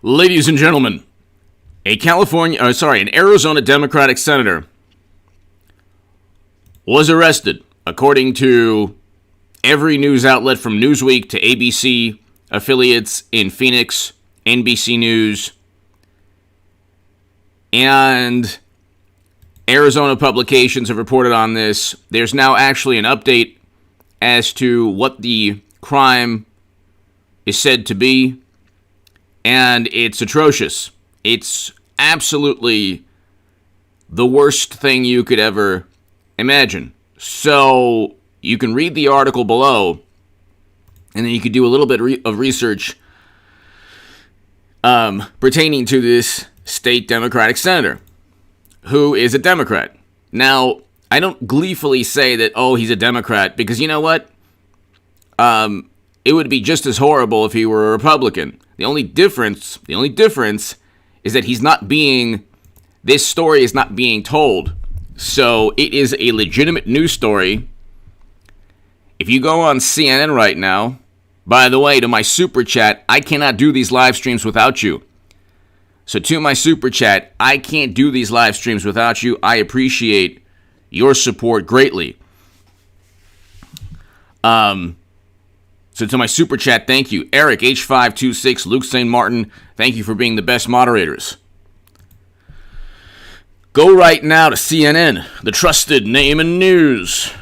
Ladies and gentlemen, an Arizona Democratic senator was arrested, according to every news outlet from Newsweek to ABC affiliates in Phoenix, NBC News, and Arizona publications have reported on this. There's now actually an update as to what the crime is said to be, and it's atrocious. It's absolutely the worst thing you could ever imagine. So you can read the article below, and then you could do a little bit of research pertaining to this state Democratic senator, who is a Democrat. Now, I don't gleefully say that, he's a Democrat, because you know what? It would be just as horrible if he were a Republican. The only difference is that this story is not being told. So it is a legitimate news story. If you go on CNN right now, by the way, to my super chat, I cannot do these live streams without you. So to my super chat, I can't do these live streams without you. I appreciate your support greatly. So to my super chat, thank you. Eric, H526, Luke St. Martin, thank you for being the best moderators. Go right now to CNN, the trusted name and news.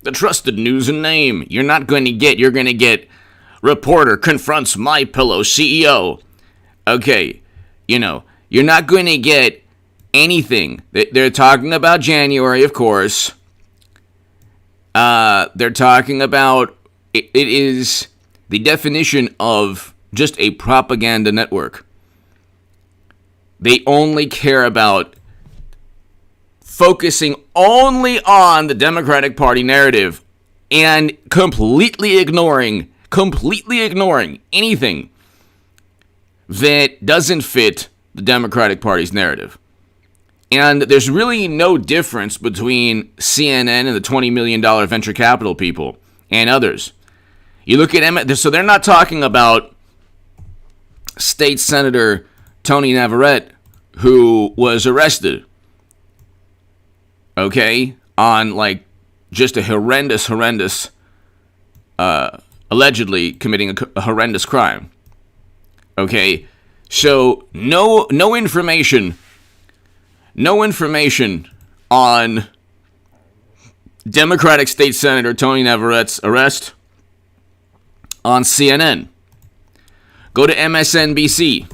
The trusted news and name. You're going to get reporter confronts MyPillow CEO. Okay, you're not going to get anything. They're talking about January, of course. They're talking about, it is the definition of just a propaganda network. They only care about focusing only on the Democratic Party narrative and completely ignoring anything that doesn't fit the Democratic Party's narrative. And there's really no difference between CNN and the $20 million venture capital people and others. You look at so they're not talking about State Senator Tony Navarrete, who was arrested, okay, on just a horrendous, allegedly committing a horrendous crime. Okay, so no information on Democratic State Senator Tony Navarrete's arrest on CNN. Go to MSNBC.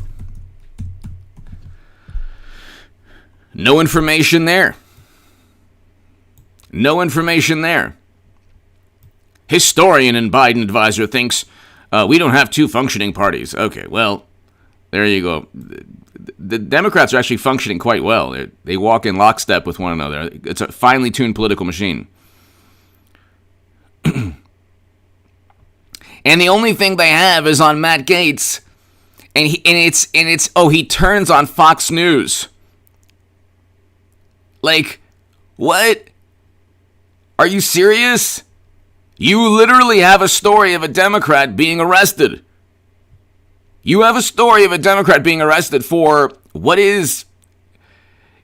No information there. Historian and Biden advisor thinks we don't have two functioning parties. Okay, well, there you go. The Democrats are actually functioning quite well. They walk in lockstep with one another. It's a finely tuned political machine. And the only thing they have is on Matt Gaetz, and he turns on Fox News. What? Are you serious? You literally have a story of a Democrat being arrested. You have a story of a Democrat being arrested for what is,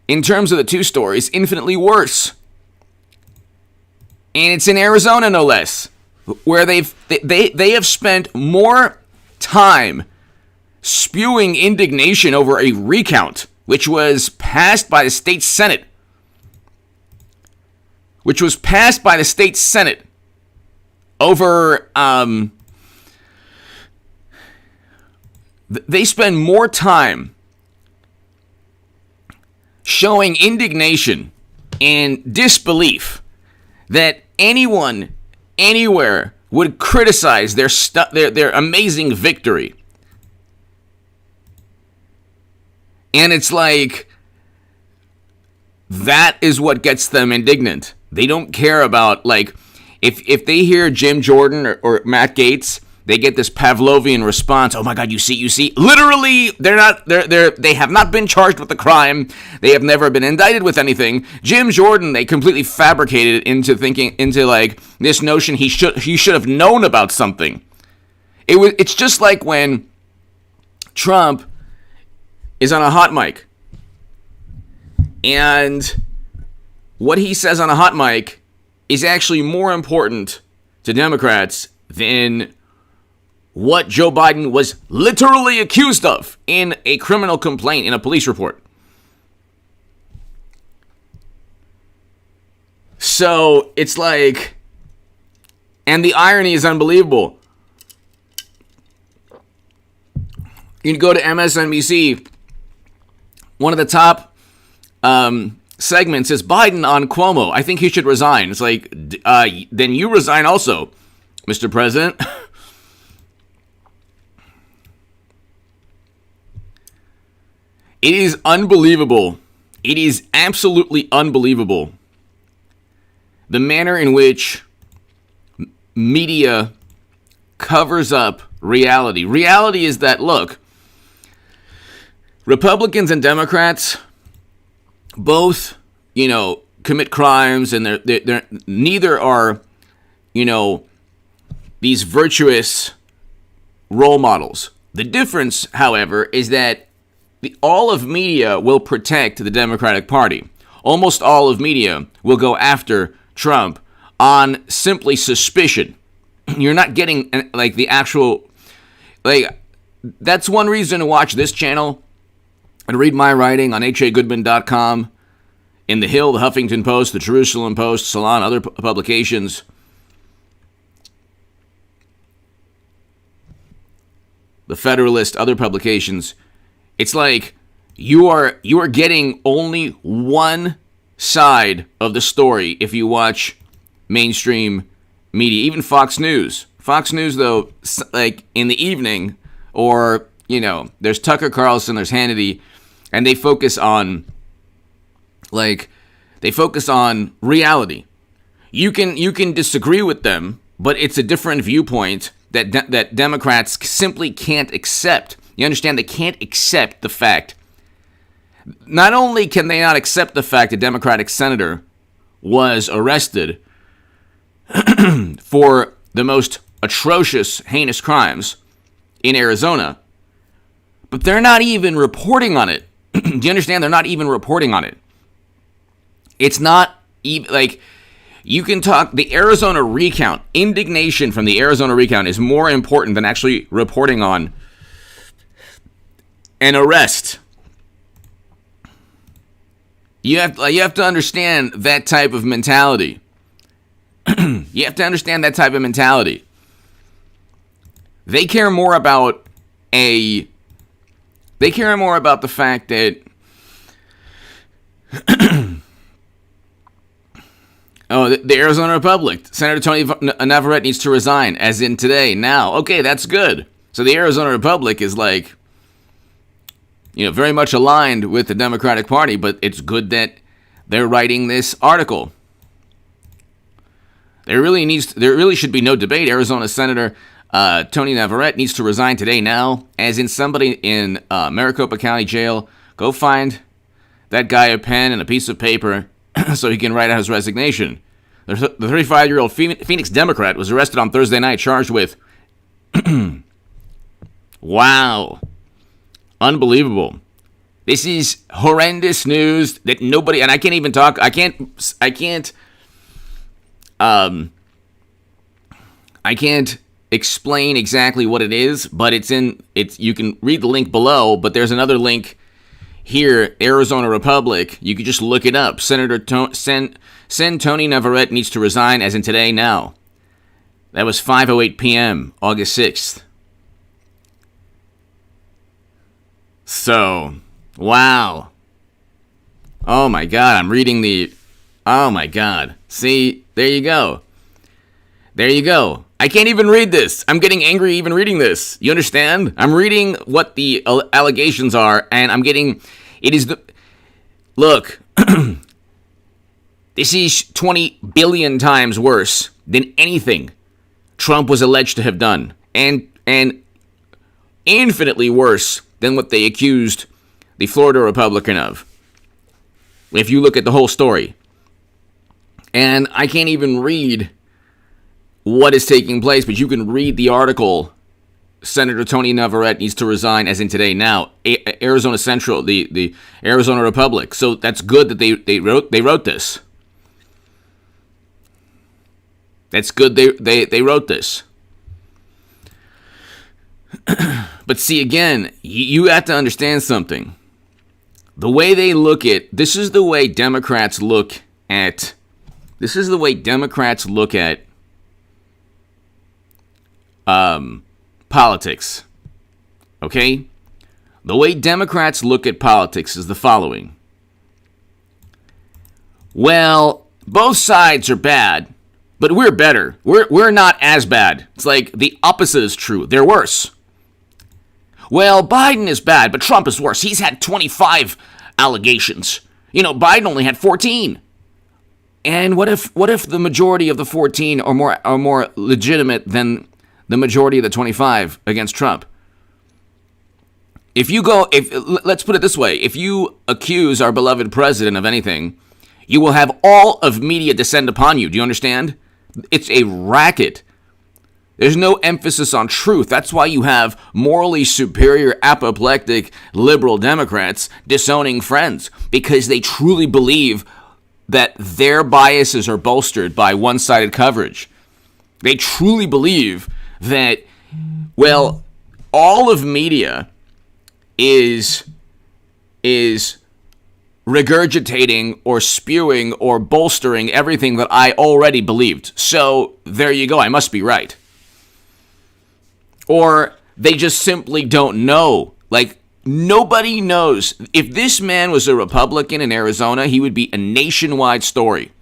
in terms of the two stories, infinitely worse. And it's in Arizona, no less, where they have spent more time spewing indignation over a recount, which was passed by the state Senate. Over, they spend more time showing indignation and disbelief that anyone, anywhere, would criticize their amazing victory. And it's that is what gets them indignant. They don't care about, if they hear Jim Jordan or Matt Gaetz, they get this Pavlovian response. Oh my God, you see. Literally, they have not been charged with the crime. They have never been indicted with anything. Jim Jordan, they completely fabricated into this notion he should have known about something. It's just like when Trump is on a hot mic. And what he says on a hot mic is actually more important to Democrats than what Joe Biden was literally accused of in a criminal complaint in a police report. So it's like, and the irony is unbelievable. You can go to MSNBC, one of the top segments is Biden on Cuomo. I think he should resign. It's like, then you resign also, Mr. President. It is unbelievable. It is absolutely unbelievable. The manner in which media covers up reality. Reality is that, look, Republicans and Democrats both, commit crimes, and they're neither are, these virtuous role models. The difference, however, is that all of media will protect the Democratic Party. Almost all of media will go after Trump on simply suspicion. You're not getting the actual, that's one reason to watch this channel and read my writing on hagoodman.com, in The Hill, The Huffington Post, The Jerusalem Post, Salon, other publications. The Federalist, other publications. It's like you are getting only one side of the story if you watch mainstream media, even Fox News. Fox News, though, like in the evening, or there's Tucker Carlson, there's Hannity, and they focus on reality. You can disagree with them, but it's a different viewpoint that Democrats simply can't accept. You understand? They can't accept the fact. Not only can they not accept the fact a Democratic senator was arrested for the most atrocious, heinous crimes in Arizona, but they're not even reporting on it. Do you understand? They're not even reporting on it. It's not even you can talk the Arizona recount. Indignation from the Arizona recount is more important than actually reporting on an arrest. You have to understand that type of mentality. You have to understand that type of mentality. They care more about the fact that the Arizona Republic, Senator Tony Navarrete needs to resign, as in today, now. Okay, that's good. So the Arizona Republic is very much aligned with the Democratic Party, but it's good that they're writing this article. There really should be no debate. Arizona Senator Tony Navarrete needs to resign today, now, as in somebody in Maricopa County Jail. Go find that guy a pen and a piece of paper so he can write out his resignation. The 35-year-old Phoenix Democrat was arrested on Thursday night, charged with wow. Unbelievable. This is horrendous news that nobody, and I can't even talk, I can't explain exactly what it is, but you can read the link below, but there's another link here, Arizona Republic. You can just look it up. Senator Tony Navarrete needs to resign, as in today, now. That was 5:08 p.m., August 6th. So, wow. Oh my God, I'm reading oh my God. See, there you go. There you go. I can't even read this. I'm getting angry even reading this. You understand? I'm reading what the allegations are, and look, this is 20 billion times worse than anything Trump was alleged to have done, and infinitely worse than what they accused the Florida Republican of, if you look at the whole story. And I can't even read what is taking place, but you can read the article Senator Tony Navarrete needs to resign, as in today, now. Arizona Central, the Arizona Republic. So that's good that they wrote this. That's good they wrote this. But see, again, you have to understand something. The way they look at, this is the way Democrats look at politics. Okay? The way Democrats look at politics is the following. Well, both sides are bad, but we're better. We're not as bad. It's like the opposite is true. They're worse. Well, Biden is bad, but Trump is worse. He's had 25 allegations. Biden only had 14. And what if the majority of the 14 are more legitimate than the majority of the 25 against Trump? Let's put it this way, if you accuse our beloved president of anything, you will have all of media descend upon you. Do you understand? It's a racket. There's no emphasis on truth. That's why you have morally superior, apoplectic, liberal Democrats disowning friends, because they truly believe that their biases are bolstered by one-sided coverage. They truly believe that, well, all of media is regurgitating or spewing or bolstering everything that I already believed. So there you go. I must be right. Or they just simply don't know. Like, nobody knows. If this man was a Republican in Arizona, he would be a nationwide story.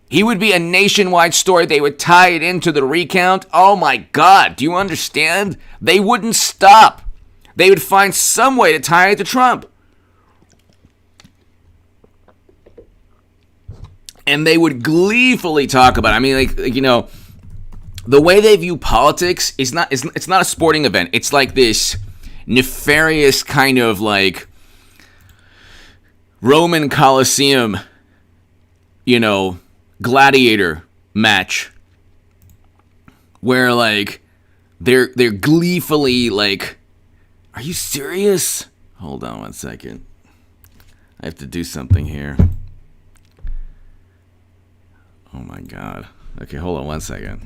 He would be a nationwide story. They would tie it into the recount. Oh my God, do you understand? They wouldn't stop. They would find some way to tie it to Trump. And they would gleefully talk about it. I mean, the way they view politics is it's not a sporting event. It's like this nefarious kind of like Roman Colosseum, gladiator match where like they're gleefully like, are you serious? Hold on one second. I have to do something here. Oh my God. Okay, hold on one second.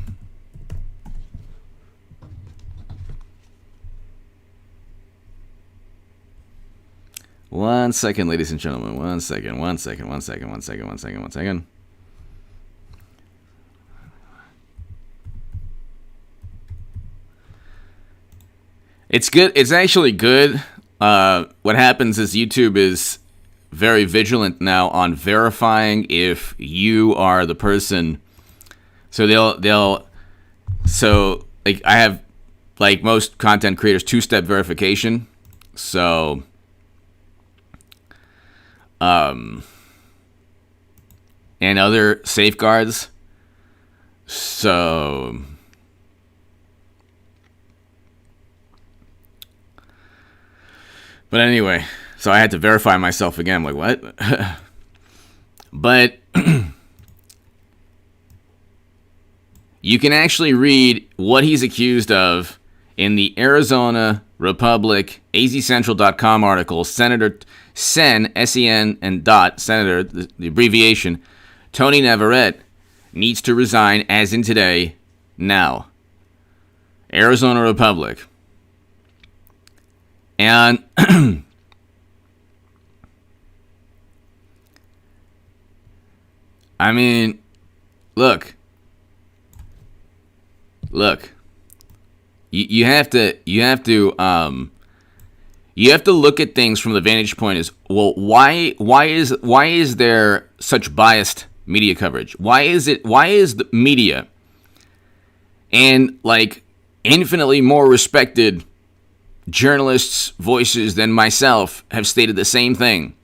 One second, ladies and gentlemen. One second. It's good. It's actually good. What happens is YouTube is very vigilant now on verifying if you are the person. So like I have, like most content creators, 2-step verification. So and other safeguards. So but anyway, so I had to verify myself again. I'm like, what? But you can actually read what he's accused of in the Arizona Republic azcentral.com article. Senator Sen, S-E-N and dot, Senator, the abbreviation, Tony Navarrete needs to resign as in today, now. Arizona Republic. And I mean, look. You have to look at things from the vantage point is, well, why is there such biased media coverage? Why is the media and like infinitely more respected journalists' voices than myself have stated the same thing?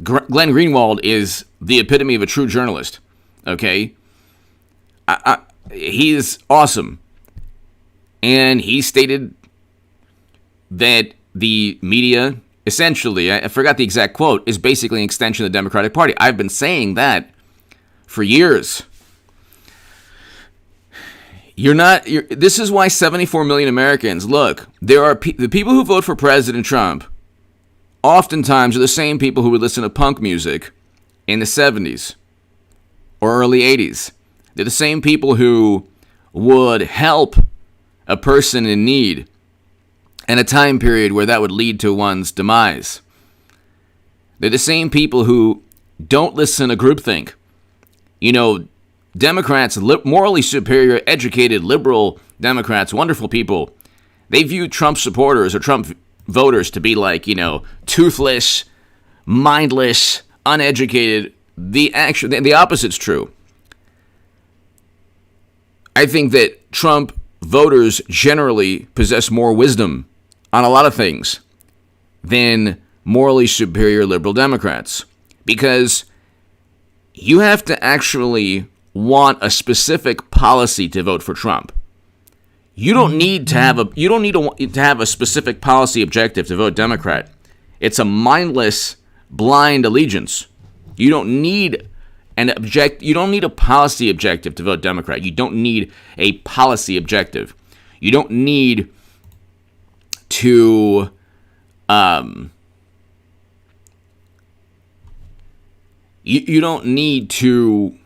Glenn Greenwald is the epitome of a true journalist. Okay, he is awesome. And he stated that the media, essentially, I forgot the exact quote, is basically an extension of the Democratic Party. I've been saying that for years. This is why 74 million Americans, look, the people who vote for President Trump oftentimes are the same people who would listen to punk music in the 70s or early 80s. They're the same people who would help a person in need in a time period where that would lead to one's demise. They're the same people who don't listen to groupthink. You know, Democrats, morally superior, educated, liberal Democrats, wonderful people, they view Trump supporters or Trump voters to be like, toothless, mindless, uneducated. The opposite's true. I think that Trump voters generally possess more wisdom on a lot of things than morally superior liberal Democrats, because you have to actually want a specific policy to vote for Trump. You don't need to have a specific policy objective to vote Democrat. It's a mindless, blind allegiance. You don't need you don't need a policy objective to vote Democrat. You don't need a policy objective. You don't need to you don't need to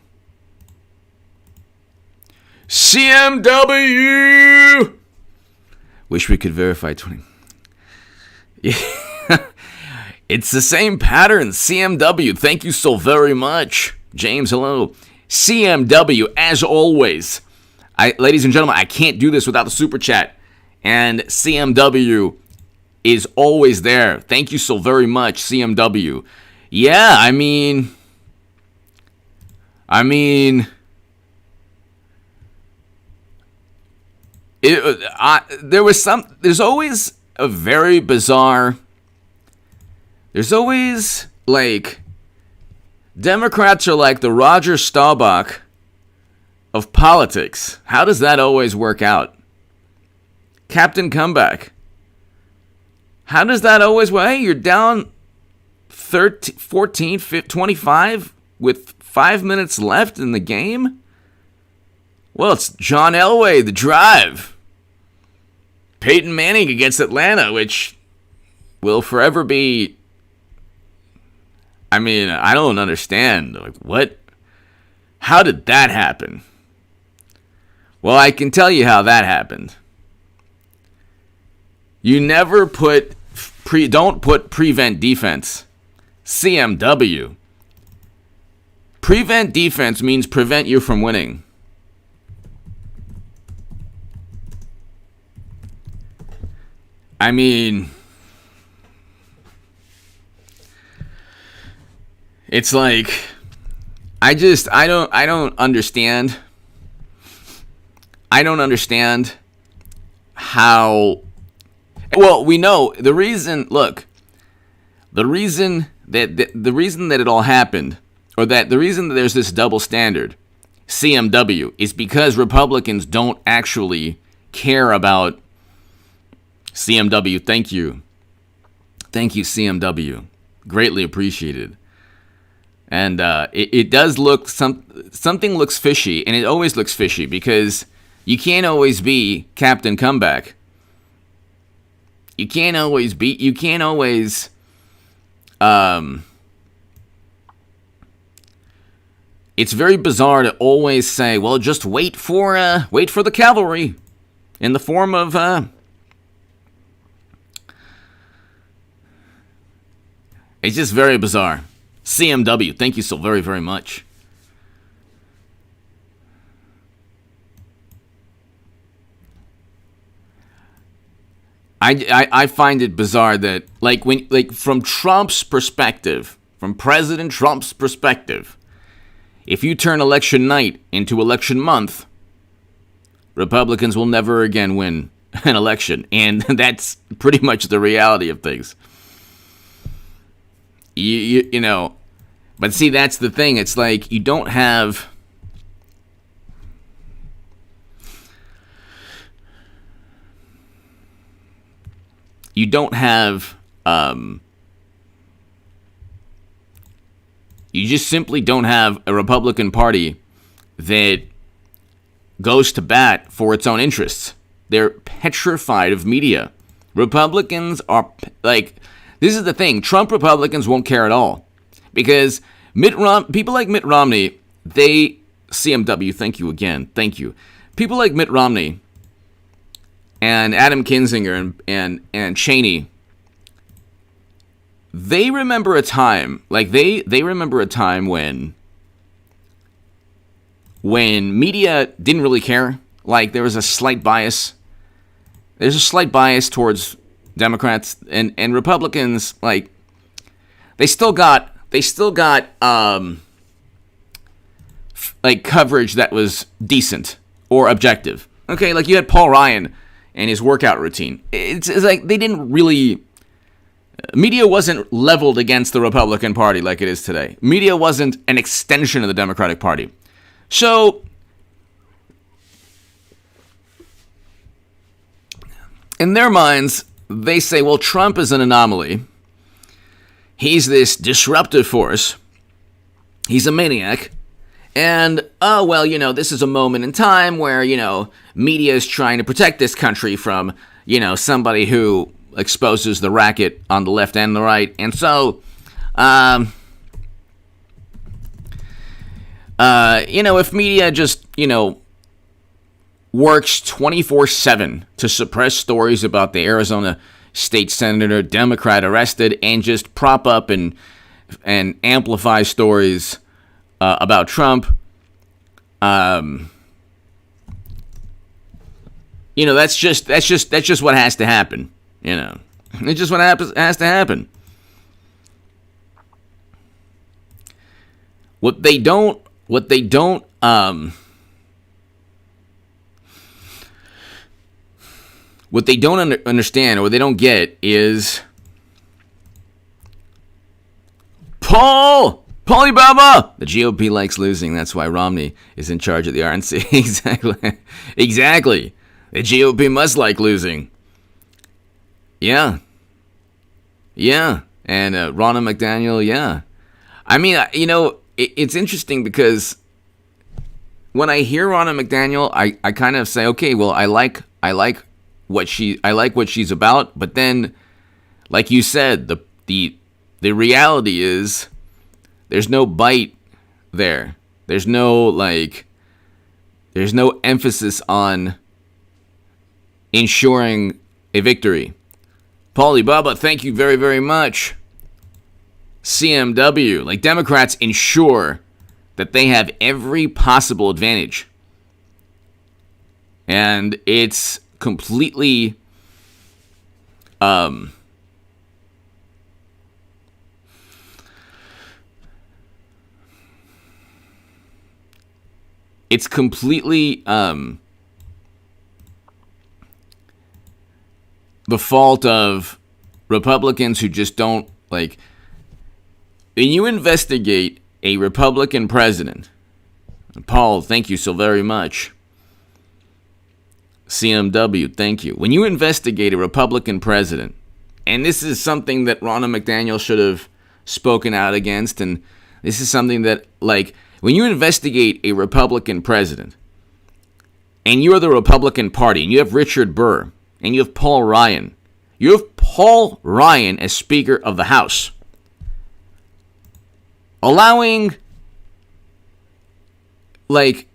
CMW. Wish we could verify 20. Yeah. It's the same pattern. CMW. Thank you so very much. James, hello. CMW, as always. Ladies and gentlemen, I can't do this without the super chat. And CMW is always there. Thank you so very much, CMW. Yeah, I mean, there's always a very bizarre, there's always, Democrats are like the Roger Staubach of politics. How does that always work out? Captain Comeback. How does that always work? Hey, you're down 13, 14, 15, 25 with 5 minutes left in the game? Well, it's John Elway, The Drive. Peyton Manning against Atlanta, which will forever be... I don't understand. What? How did that happen? Well, I can tell you how that happened. You never don't put prevent defense. CMW. Prevent defense means prevent you from winning. It's like, I don't understand. I don't understand how, well, we know the reason that it all happened, or that the reason that there's this double standard, CMW, is because Republicans don't actually care about CMW. Thank you, CMW. Greatly appreciated. And it does look, something looks fishy, and it always looks fishy, because you can't always be Captain Comeback. It's very bizarre to always say, well, just wait for the cavalry in the form of, it's just very bizarre. CMW, thank you so very, very much. I find it bizarre that, from Trump's perspective, from President Trump's perspective, if you turn election night into election month, Republicans will never again win an election. And that's pretty much the reality of things. You know, but see, that's the thing. It's like you don't have... You just simply don't have a Republican Party that goes to bat for its own interests. They're petrified of media. Republicans are like, this is the thing. Trump Republicans won't care at all because people like Mitt Romney, CMW, thank you again. Thank you. People like Mitt Romney and Adam Kinzinger and Cheney, they remember a time, they remember a time when media didn't really care. Like, there was a slight bias. There's a slight bias towards Democrats and Republicans. Like, they still got like coverage that was decent or objective. Okay, like you had Paul Ryan and his workout routine. It's like they didn't really. Media wasn't leveled against the Republican Party like it is today. Media wasn't an extension of the Democratic Party. So, in their minds, they say, well, Trump is an anomaly. He's this disruptive force. He's a maniac. And, oh, well, this is a moment in time where, media is trying to protect this country from, somebody who exposes the racket on the left and the right. And so, if media just, works 24/7 to suppress stories about the Arizona state senator, Democrat arrested, and just prop up and amplify stories about Trump, that's just what has to happen. It's just what has to happen. What they don't understand, or what they don't get, is Paulie Baba! The GOP likes losing. That's why Romney is in charge of the RNC. Exactly. The GOP must like losing. Yeah. And Ronna McDaniel, yeah. I mean, it's interesting because when I hear Ronna McDaniel, I kind of say, okay, well, I like what she's about, but then, like you said, the reality is there's no bite there. There's no emphasis on ensuring a victory. Paulie Baba, thank you very, very much. CMW, like, Democrats ensure that they have every possible advantage. And it's completely the fault of Republicans who just don't, like, when you investigate a Republican president, Paul, thank you so very much. CMW, thank you. When you investigate a Republican president, and this is something that Ronna McDaniel should have spoken out against, and this is something that, like, when you investigate a Republican president, and you're the Republican Party, and you have Richard Burr, and you have Paul Ryan as Speaker of the House, allowing, like,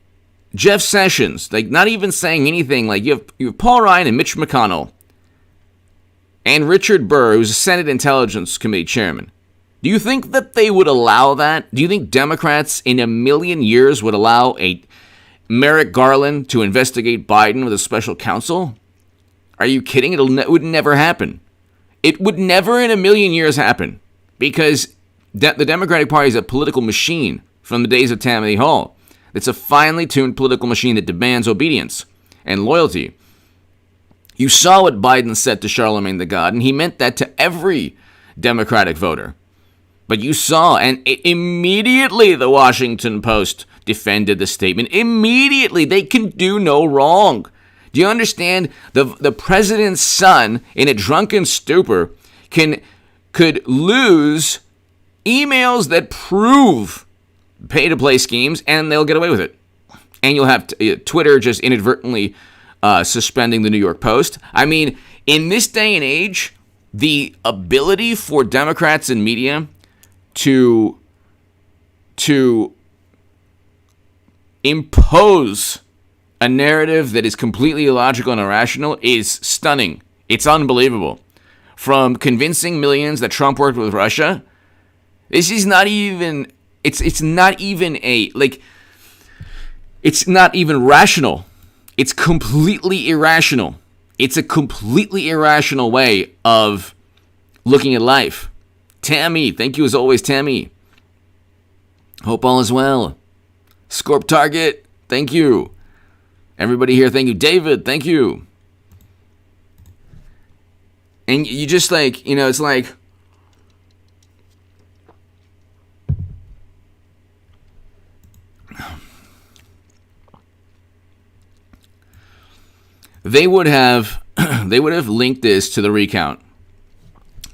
Jeff Sessions, like, not even saying anything, like, you have Paul Ryan and Mitch McConnell and Richard Burr, who's a Senate Intelligence Committee chairman. Do you think that they would allow that? Do you think Democrats in a million years would allow a Merrick Garland to investigate Biden with a special counsel? Are you kidding? It would never happen. It would never in a million years happen, because the Democratic Party is a political machine from the days of Tammany Hall. It's a finely tuned political machine that demands obedience and loyalty. You saw what Biden said to Charlemagne the God, and he meant that to every Democratic voter. But you saw, and immediately the Washington Post defended the statement. Immediately, they can do no wrong. Do you understand? The president's son, in a drunken stupor, could lose emails that prove pay-to-play schemes, and they'll get away with it. And you'll have Twitter just inadvertently suspending the New York Post. I mean, in this day and age, the ability for Democrats and media to impose a narrative that is completely illogical and irrational is stunning. It's unbelievable. From convincing millions that Trump worked with Russia, this is not even, it's not even it's not even rational. It's completely irrational. It's a completely irrational way of looking at life. Tammy, thank you as always, Tammy. Hope all is well. Scorp Target, thank you. Everybody here, thank you. David, thank you. And you just it's like, they would have linked this to the recount.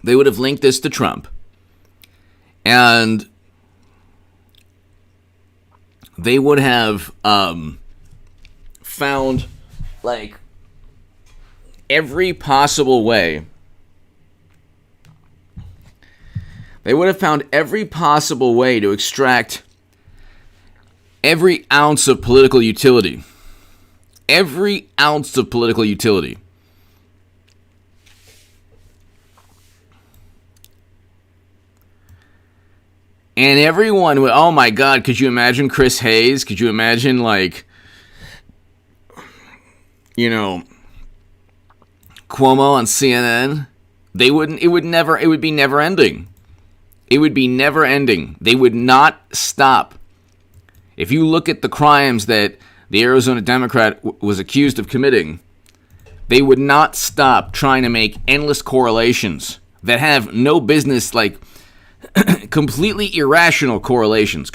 They would have linked this to Trump. And they would have found every possible way. They would have found every possible way to extract every ounce of political utility. Every ounce of political utility. And everyone would, oh my God, could you imagine Chris Hayes? Could you imagine Cuomo on CNN? It would be never ending. It would be never ending. They would not stop. If you look at the crimes that the Arizona Democrat was accused of committing, they would not stop trying to make endless correlations that have no business, completely irrational correlations.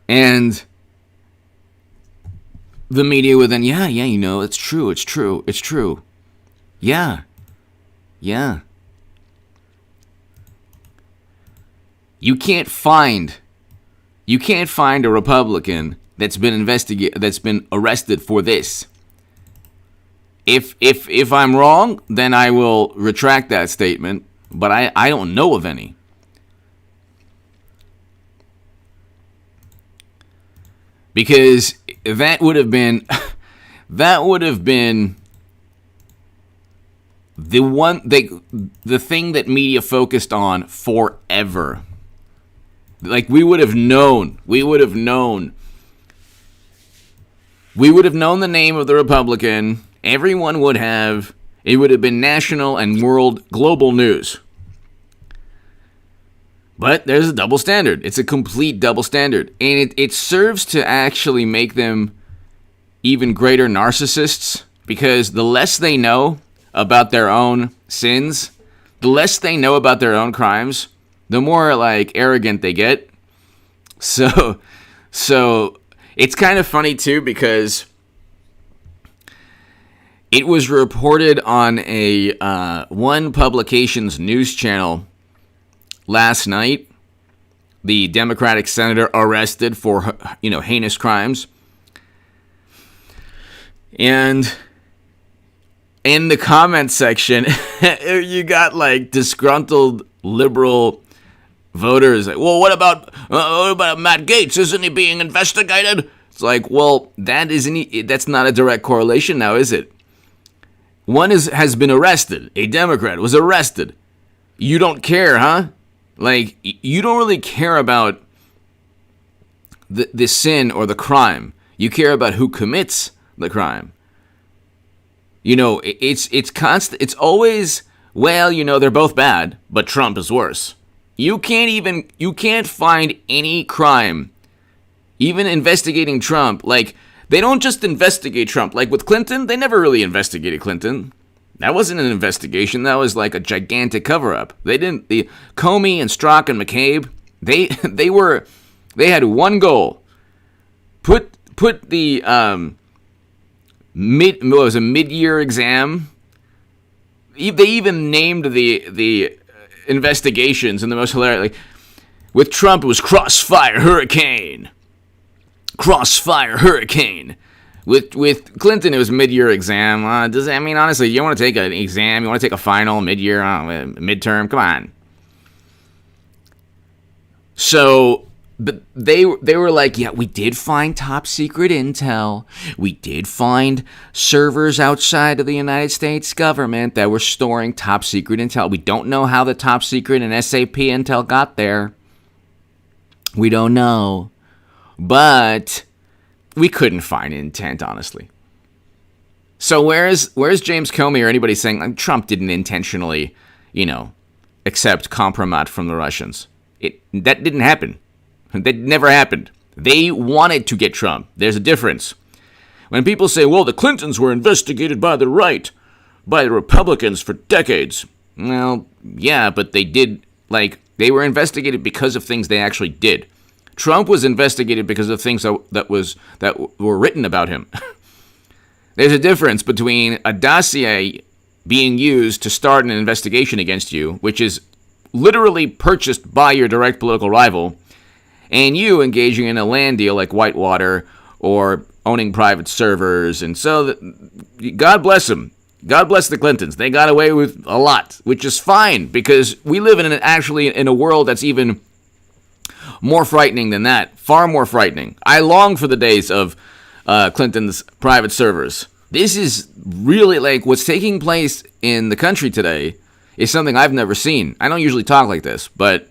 And the media would then, it's true. Yeah. You can't find a Republican that's been arrested for this. If I'm wrong, then I will retract that statement, but I don't know of any. Because that would have been the thing that media focused on forever. We would have known the name of the Republican. Everyone would have. It would have been national and global news. But there's a double standard. It's a complete double standard. And it serves to actually make them even greater narcissists, because the less they know about their own sins, the less they know about their own crimes, the more arrogant they get. So it's kind of funny too, because it was reported on a one publication's news channel last night. The Democratic senator arrested for heinous crimes. And in the comment section, you got disgruntled liberal voters well, what about Matt Gaetz? Isn't he being investigated? It's well, that's not a direct correlation now, is it? One has been arrested. A Democrat was arrested. You don't care, huh? You don't really care about the sin or the crime. You care about who commits the crime. It's constant. It's always, they're both bad, but Trump is worse. You can't find any crime, even investigating Trump. They don't just investigate Trump. With Clinton, they never really investigated Clinton. That wasn't an investigation. That was a gigantic cover-up. They didn't. The Comey and Strzok and McCabe, they had one goal: put the mid-year exam. They even named the investigations and the most hilarious. Like, with Trump, it was Crossfire Hurricane. Crossfire Hurricane. With Clinton, it was mid-year exam. Does that mean, honestly, you want to take an exam? You want to take a final, mid-year, midterm? Come on. So, but they were like, yeah, we did find top secret intel. We did find servers outside of the United States government that were storing top secret intel. We don't know how the top secret and SAP intel got there. We don't know. But we couldn't find intent, honestly. So where's James Comey or anybody saying like, Trump didn't intentionally, accept compromat from the Russians? That didn't happen. That never happened. They wanted to get Trump. There's a difference. When people say, well, the Clintons were investigated by the right, by the Republicans for decades. Well, yeah, but they did, they were investigated because of things they actually did. Trump was investigated because of things that were written about him. There's a difference between a dossier being used to start an investigation against you, which is literally purchased by your direct political rival, and you engaging in a land deal like Whitewater or owning private servers. And so, God bless them. God bless the Clintons. They got away with a lot, which is fine, because we live in a world that's even more frightening than that. Far more frightening. I long for the days of Clinton's private servers. This is really, what's taking place in the country today is something I've never seen. I don't usually talk like this, but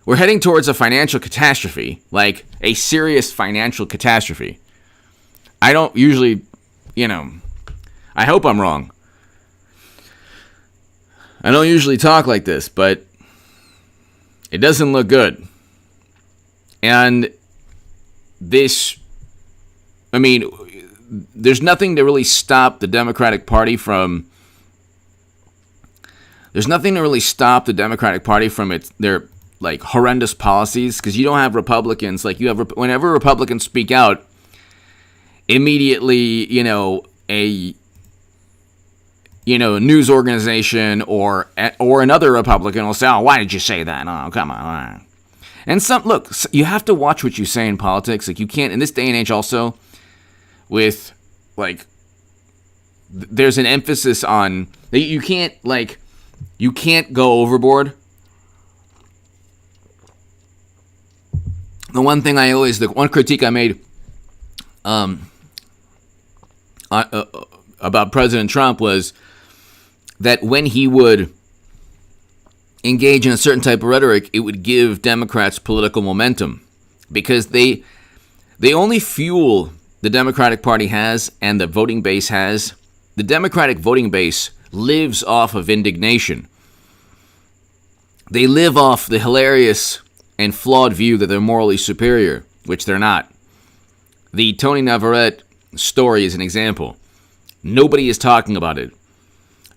we're heading towards a financial catastrophe, like a serious financial catastrophe. I don't usually, I hope I'm wrong. I don't usually talk like this, but it doesn't look good. And there's nothing to really stop the Democratic Party from their horrendous policies, because you don't have Republicans. Whenever Republicans speak out, immediately, a news organization or another Republican will say, "Oh, why did you say that? Oh, come on." And you have to watch what you say in politics. You can't, in this day and age also, with, there's an emphasis on, you can't go overboard. The one critique I made about President Trump was that when he would engage in a certain type of rhetoric, it would give Democrats political momentum, because they only fuel the Democratic Party has and the voting base has. The Democratic voting base lives off of indignation. They live off the hilarious and flawed view that they're morally superior, which they're not. The Tony Navarrete story is an example. Nobody is talking about it.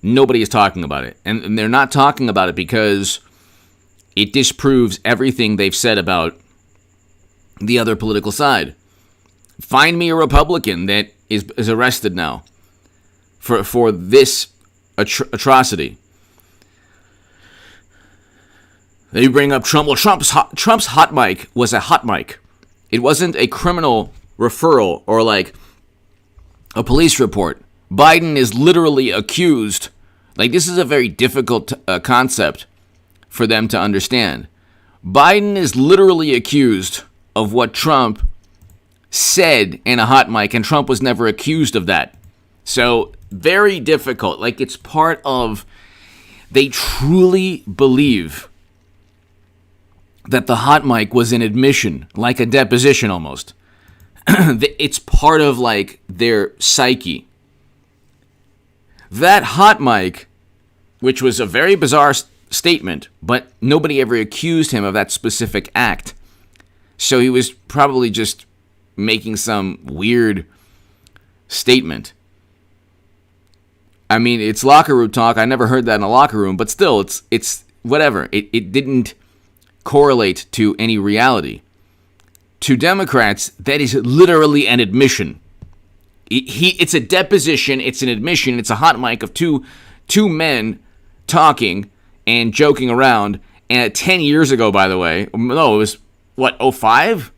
Nobody is talking about it. And they're not talking about it because it disproves everything they've said about the other political side. Find me a Republican that is arrested now for this atrocity. Then you bring up Trump. Well, Trump's hot mic was a hot mic. It wasn't a criminal referral or a police report. Biden is literally accused. This is a very difficult concept for them to understand. Biden is literally accused of what Trump said in a hot mic, and Trump was never accused of that. So, very difficult. It's part of, they truly believe that the hot mic was an admission, like a deposition almost. It's part of, their psyche. That hot mic, which was a very bizarre statement, but nobody ever accused him of that specific act. So he was probably just making some weird statement. It's locker room talk. I never heard that in a locker room, but still, it's whatever. It didn't correlate to any reality. To Democrats, that is literally an admission. It's a deposition, it's an admission, it's a hot mic of two men talking, and joking around. And 10 years ago, by the way, no, it was, what, '05?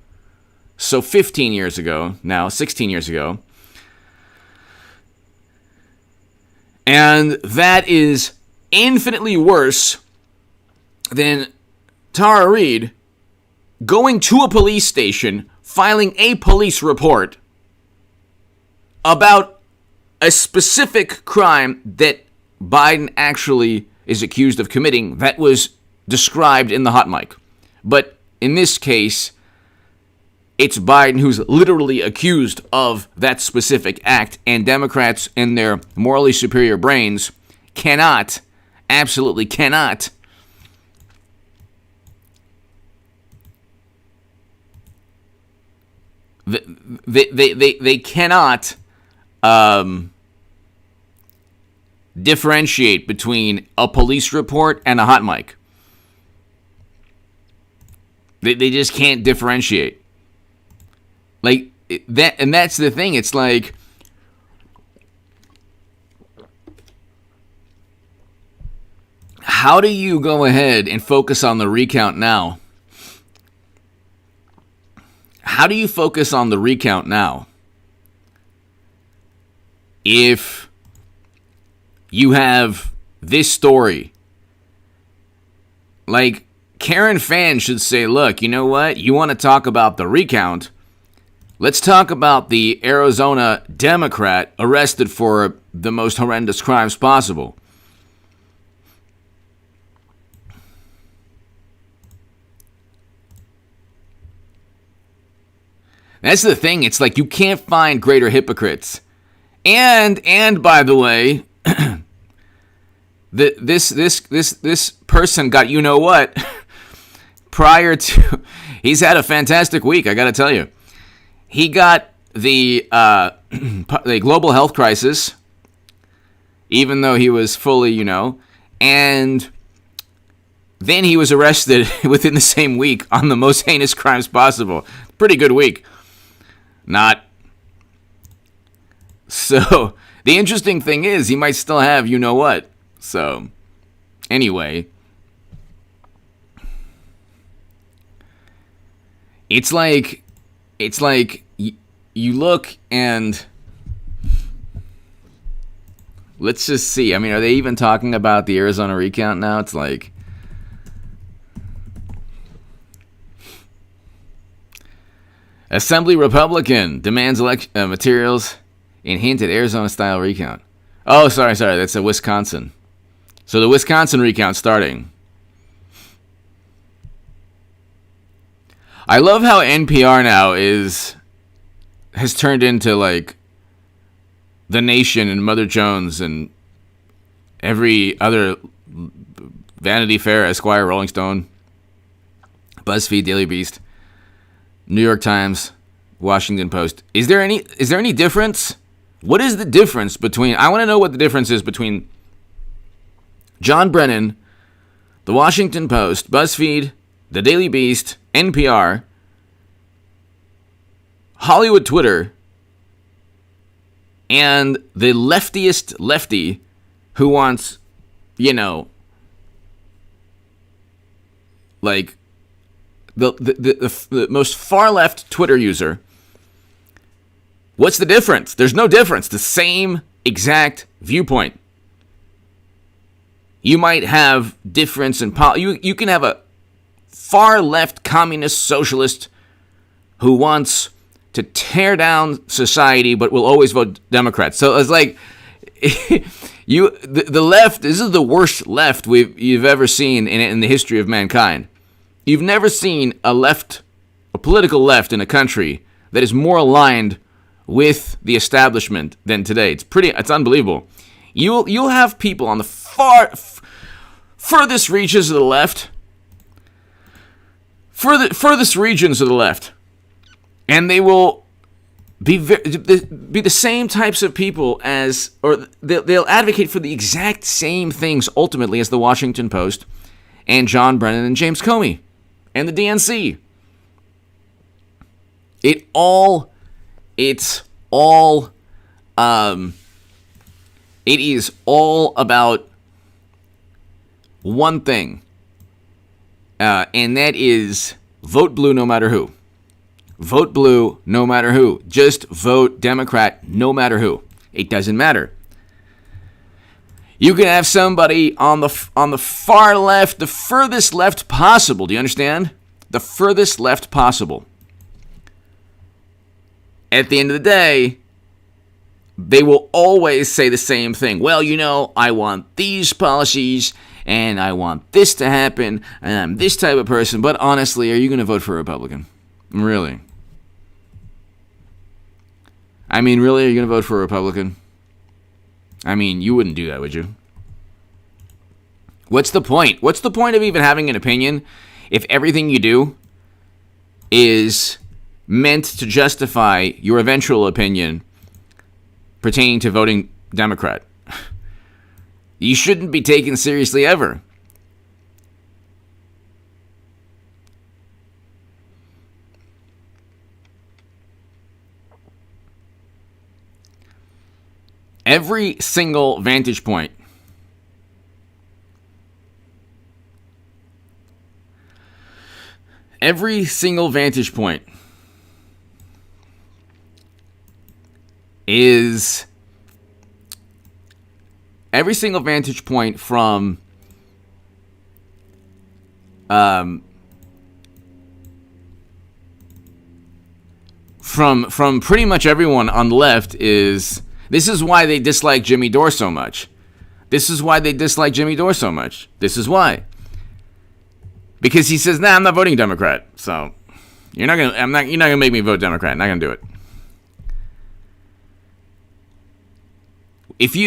So 15 years ago now, 16 years ago. And that is infinitely worse than Tara Reade going to a police station, filing a police report about a specific crime that Biden actually is accused of committing that was described in the hot mic. But in this case, it's Biden who's literally accused of that specific act, and Democrats in their morally superior brains cannot, absolutely cannot, they cannot differentiate between a police report and a hot mic. They just can't differentiate. Like that, and that's the thing. It's like, how do you go ahead and focus on the recount now? How do you focus on the recount now if you have this story? Like, Karen Fann should say, look, you know what? You want to talk about the recount? Let's talk about the Arizona Democrat arrested for the most horrendous crimes possible. That's the thing. It's like you can't find greater hypocrites. And by the way, this person got, you know what? Prior to, he's had a fantastic week, I got to tell you. He got the global health crisis, even though he was fully, and then he was arrested within the same week on the most heinous crimes possible. Pretty good week. Not. So, the interesting thing is, he might still have you know what. So, anyway. It's like you look and let's just see. I mean, are they even talking about the Arizona recount now? It's like, Assembly Republican demands materials in hint at Arizona-style recount. Oh, sorry. That's a Wisconsin. So the Wisconsin recount starting. I love how NPR now has turned into like The Nation and Mother Jones and every other Vanity Fair, Esquire, Rolling Stone, BuzzFeed, Daily Beast, New York Times, Washington Post. Is there any difference? What is the difference between? I want to know what the difference is between John Brennan, the Washington Post, BuzzFeed, the Daily Beast, NPR, Hollywood Twitter, and the leftiest lefty who wants, like the most far left Twitter user. What's the difference? There's no difference. The same exact viewpoint. You might have difference in you can have a far left communist socialist who wants to tear down society but will always vote Democrat. So it's like the left, this is the worst left you've ever seen in the history of mankind. You've never seen a political left in a country that is more aligned with the establishment than today. It's unbelievable. You'll have people on the furthest reaches of the left, furthest regions of the left, and they will be the same types of people or they'll advocate for the exact same things ultimately as the Washington Post and John Brennan and James Comey and the DNC. It's all it is all about one thing, and that is vote blue no matter who. Vote blue no matter who. Just vote Democrat no matter who. It doesn't matter. You can have somebody on the far left, the furthest left possible. Do you understand? The furthest left possible. At the end of the day, they will always say the same thing. Well, I want these policies, and I want this to happen, and I'm this type of person. But honestly, are you going to vote for a Republican? Really? I mean, really, are you going to vote for a Republican? I mean, you wouldn't do that, would you? What's the point? What's the point of even having an opinion if everything you do is meant to justify your eventual opinion pertaining to voting Democrat? You shouldn't be taken seriously ever. Every single vantage point is every single vantage point from pretty much everyone on the left is, this is why they dislike Jimmy Dore so much. This is why. Because he says, I'm not voting Democrat. So you're not gonna make me vote Democrat. Not gonna do it.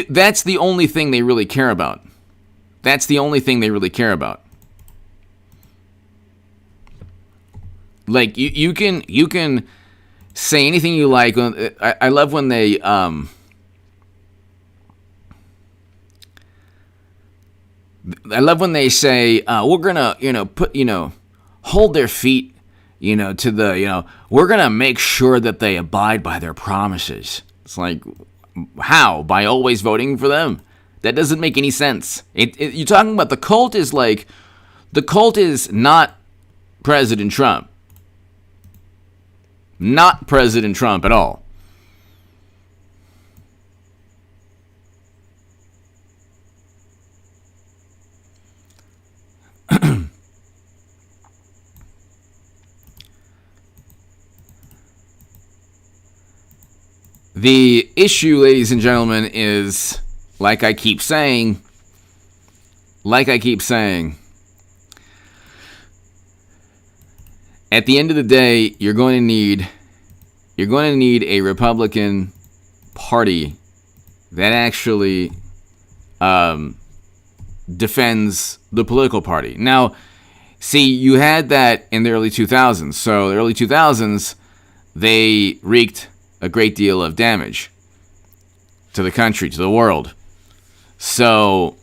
That's the only thing they really care about. Like you can say anything you like. I love when they say we're gonna put hold their feet to the we're gonna make sure that they abide by their promises. It's like, how? By always voting for them? That doesn't make any sense. You're talking about the cult is not President Trump. Not President Trump at all. The issue, ladies and gentlemen, is, like I keep saying, at the end of the day, you're going to need a Republican Party that actually defends the political party. Now, see, you had that in the early 2000s. So the early 2000s, they wreaked a great deal of damage to the country, to the world. So,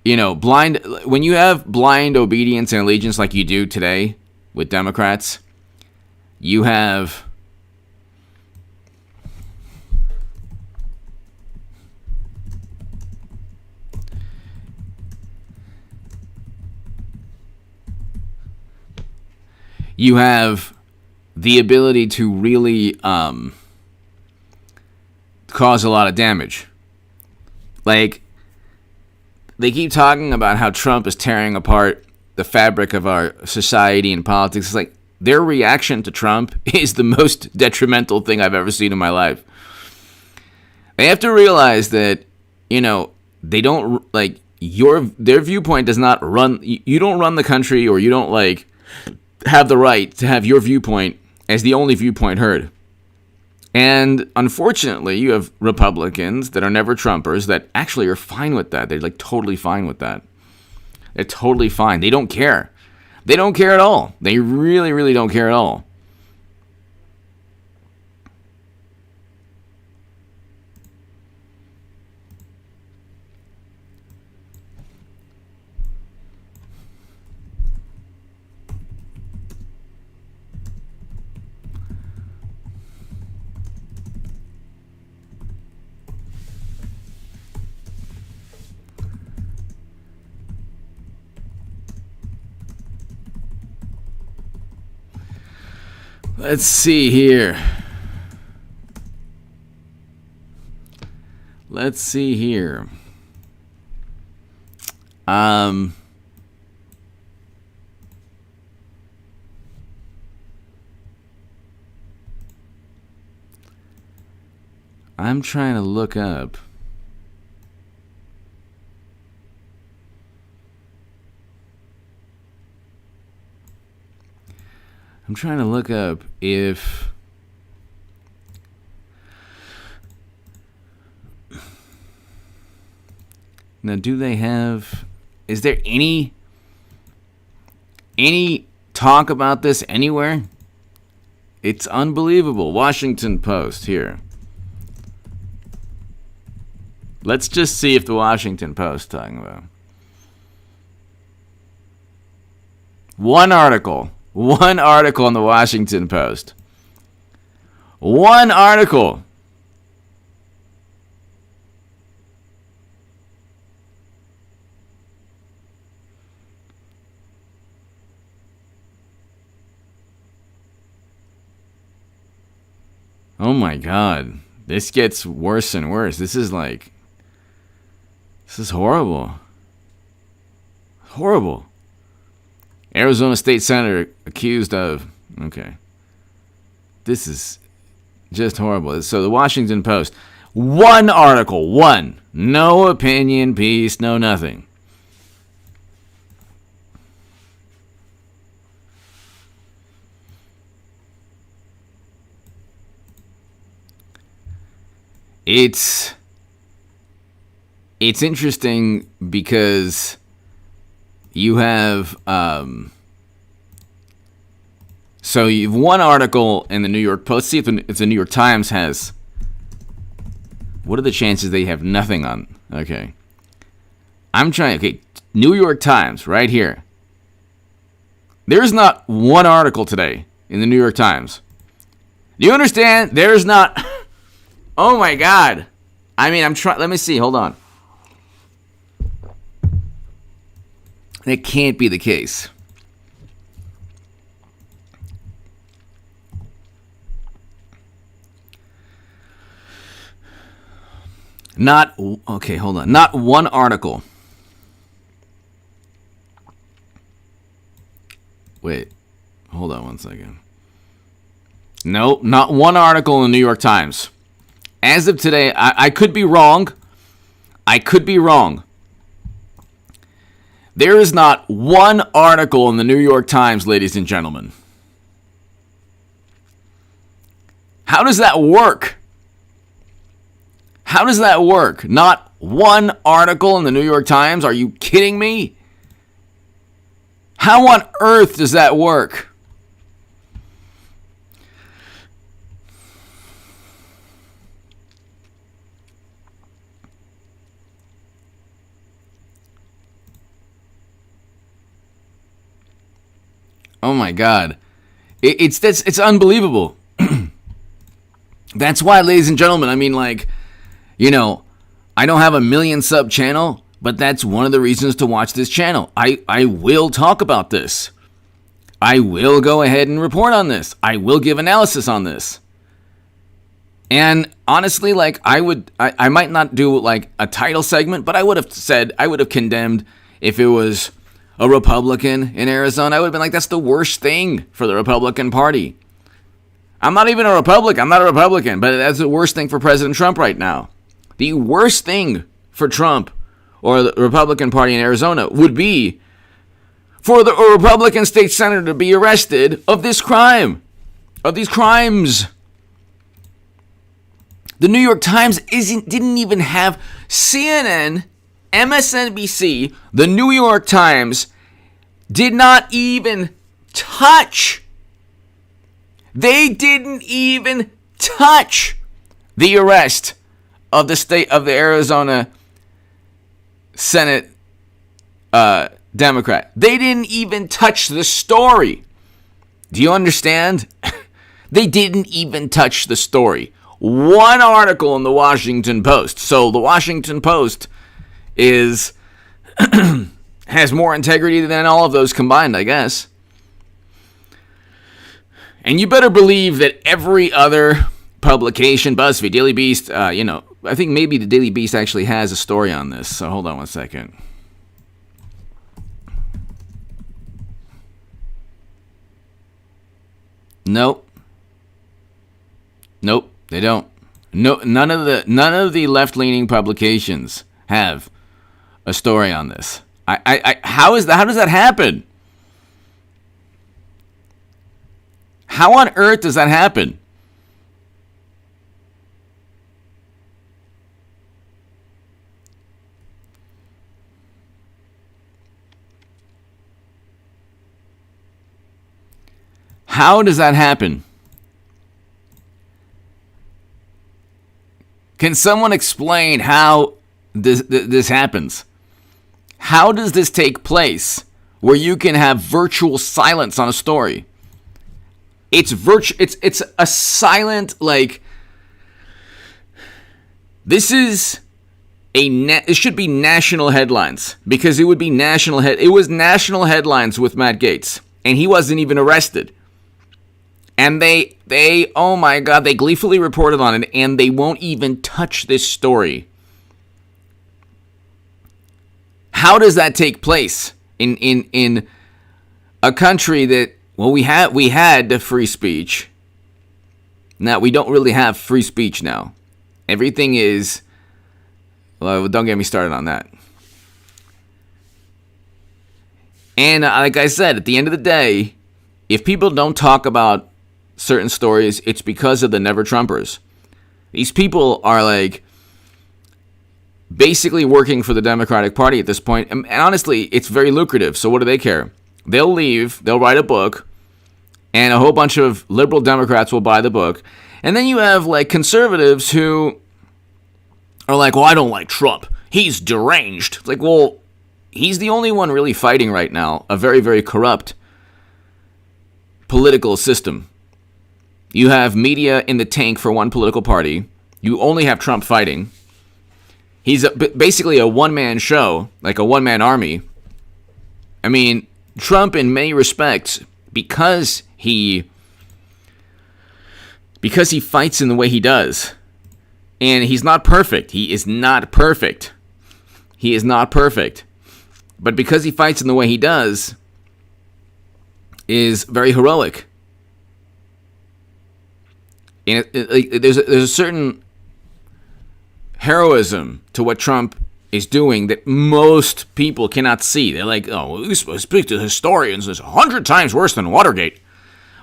when you have blind obedience and allegiance like you do today with Democrats, you have the ability to really cause a lot of damage. Like, they keep talking about how Trump is tearing apart the fabric of our society and politics. It's like, their reaction to Trump is the most detrimental thing I've ever seen in my life. They have to realize that, they don't, like, their viewpoint does not run, you don't run the country, or you don't, like, have the right to have your viewpoint as the only viewpoint heard. And unfortunately, you have Republicans that are never Trumpers that actually are fine with that. They're like totally fine with that. They're totally fine. They don't care. They don't care at all. They really, really don't care at all. Let's see here. I'm trying to look up. If now do they have, is there any talk about this anywhere? It's unbelievable. Washington Post here. Let's just see if the Washington Post talking about. One article on the Washington Post. One article. Oh my God. This gets worse and worse. This is horrible. Horrible. Arizona State Senator accused of... Okay. This is just horrible. So the Washington Post. One article. One. No opinion piece. No nothing. It's interesting because you have so you've one article in the New York Post. See if the New York Times has. What are the chances they have nothing on? Okay, okay, New York Times right here. There's not one article today in the New York Times. Do you understand? There's not. Oh my God. I mean, I'm trying. Let me see. Hold on. That can't be the case. Okay, hold on. Not one article. Wait. Hold on one second. No, not one article in the New York Times. As of today, I could be wrong. There is not one article in the New York Times, ladies and gentlemen. How does that work? Not one article in the New York Times? Are you kidding me? How on earth does that work? Oh my God. It's unbelievable. That's why, ladies and gentlemen, I mean, I don't have a million sub channel, but that's one of the reasons to watch this channel. I will talk about this. I will go ahead and report on this. I will give analysis on this. And honestly, I might not do a title segment, but I would have condemned if it was a Republican in Arizona. I would have been like, that's the worst thing for the Republican Party. I'm not even a Republican. I'm not a Republican, but that's the worst thing for President Trump right now. The worst thing for Trump or the Republican Party in Arizona would be for the Republican state senator to be arrested of this crime, of these crimes. The New York Times didn't even have CNN, MSNBC, the New York Times did not even touch. They didn't even touch the arrest of the Arizona Senate Democrat. They didn't even touch the story. Do you understand? They didn't even touch the story. One article in the Washington Post. So the Washington Post has more integrity than all of those combined, I guess. And you better believe that every other publication, BuzzFeed, Daily Beast, I think maybe the Daily Beast actually has a story on this. So hold on one second. Nope, they don't. No, none of the left-leaning publications have a story on this. How does that happen? How on earth does that happen? How does that happen? Can someone explain how this happens? How does this take place where you can have virtual silence on a story? It's a silent, like, this is it should be national headlines, because it would be it was national headlines with Matt Gaetz, and he wasn't even arrested. And they oh my God, they gleefully reported on it, and they won't even touch this story. How does that take place in a country that, well, we had the free speech. Now we don't really have free speech now. Everything is, well, don't get me started on that. And like I said, at the end of the day, if people don't talk about certain stories, it's because of the Never Trumpers. These people are like basically working for the Democratic Party at this point. And honestly, it's very lucrative. So what do they care? They'll leave, they'll write a book, and a whole bunch of liberal Democrats will buy the book. And then you have like conservatives who are like, well, I don't like Trump. He's deranged. It's like, well, he's the only one really fighting right now a very, very corrupt political system. You have media in the tank for one political party. You only have Trump fighting. He's basically a one-man show, like a one-man army. I mean, Trump, in many respects, because he fights in the way he does, and he's not perfect. He is not perfect. He is not perfect. But because he fights in the way he does, is very heroic. And there's a certain heroism to what Trump is doing that most people cannot see. They're like, oh, we speak to historians. It's 100 times worse than Watergate.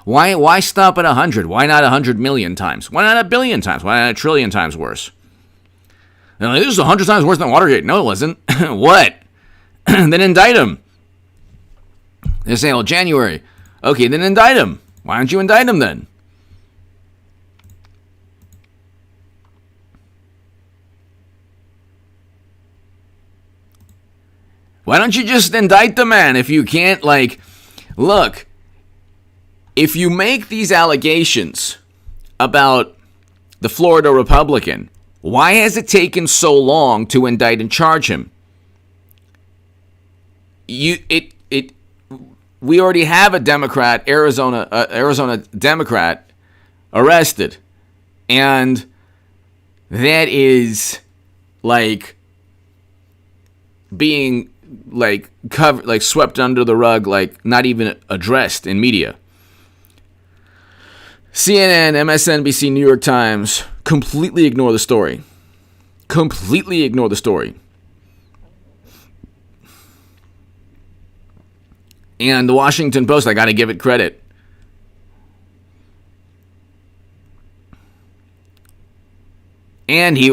Why stop at 100? Why not 100 million times? Why not 1 billion times? Why not 1 trillion times worse? They're like, this is 100 times worse than Watergate. No, it wasn't. What? Then indict him. They say, well, January. Okay, then indict him. Why don't you indict him then? Why don't you just indict the man if you can't, like, look, if you make these allegations about the Florida Republican, why has it taken so long to indict and charge him? We already have a Democrat, Arizona Democrat arrested, and that is like being like covered, like swept under the rug, like not even addressed in media. CNN, MSNBC, New York Times completely ignore the story. Completely ignore the story. And the Washington Post, I got to give it credit. And he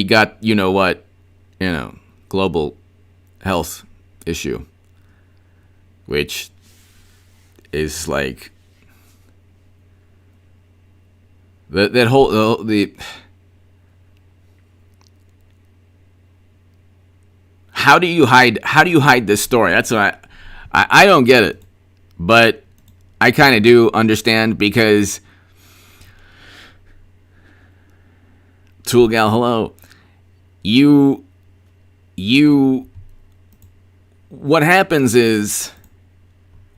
got, global health issue, which is like that whole the how do you hide this story? That's what I don't get it, but I kind of do understand, because Tool Gal, hello. You what happens is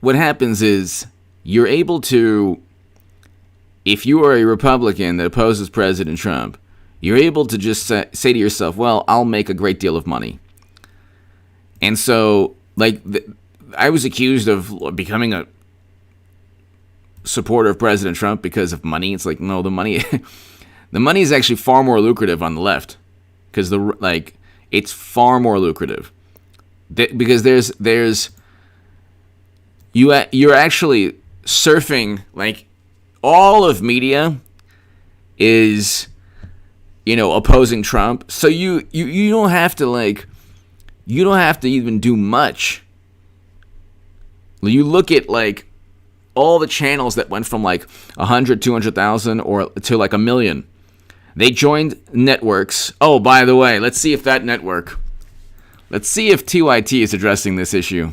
what happens is you're able to, if you are a Republican that opposes President Trump, you're able to just say to yourself, well, I'll make a great deal of money. And so, like, I was accused of becoming a supporter of President Trump because of money. It's like, no, the money is actually far more lucrative on the left, because it's far more lucrative because you're actually surfing, like, all of media is, opposing Trump. So you don't have to you don't have to even do much. You look at all the channels that went from 100, 200,000 or to 1 million. They joined networks. Oh, by the way, let's see if TYT is addressing this issue.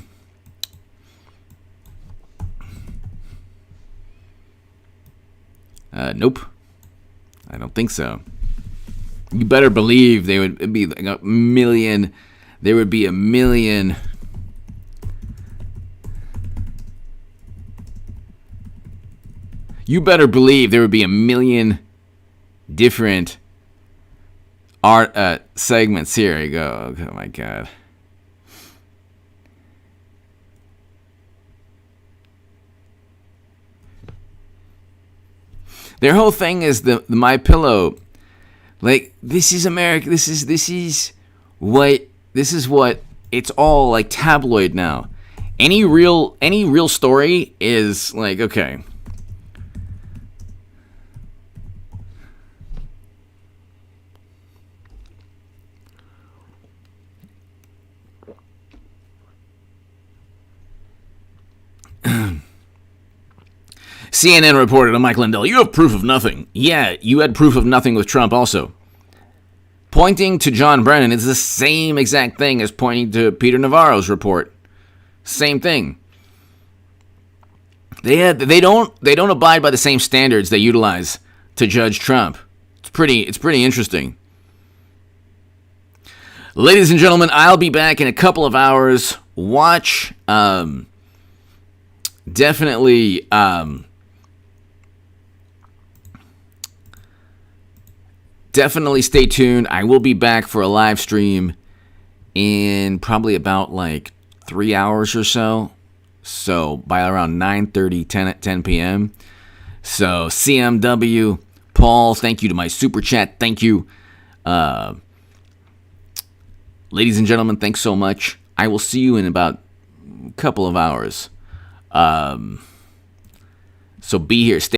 Nope. I don't think so. You better believe they would be a million. There would be a million. You better believe there would be a million different art segments. Here you go. Oh my God. Their whole thing is the My Pillow. This is America. This is what it's all tabloid now. Any real story is okay. CNN reported to Mike Lindell, you have proof of nothing. Yeah, you had proof of nothing with Trump also. Pointing to John Brennan is the same exact thing as pointing to Peter Navarro's report. Same thing. They don't abide by the same standards they utilize to judge Trump. It's pretty interesting. Ladies and gentlemen, I'll be back in a couple of hours. Watch definitely Definitely stay tuned. I will be back for a live stream in probably about 3 hours or so. So by around 9:30, 10 p.m. So CMW, Paul, thank you to my super chat. Thank you. Ladies and gentlemen, thanks so much. I will see you in about a couple of hours. So be here. Stay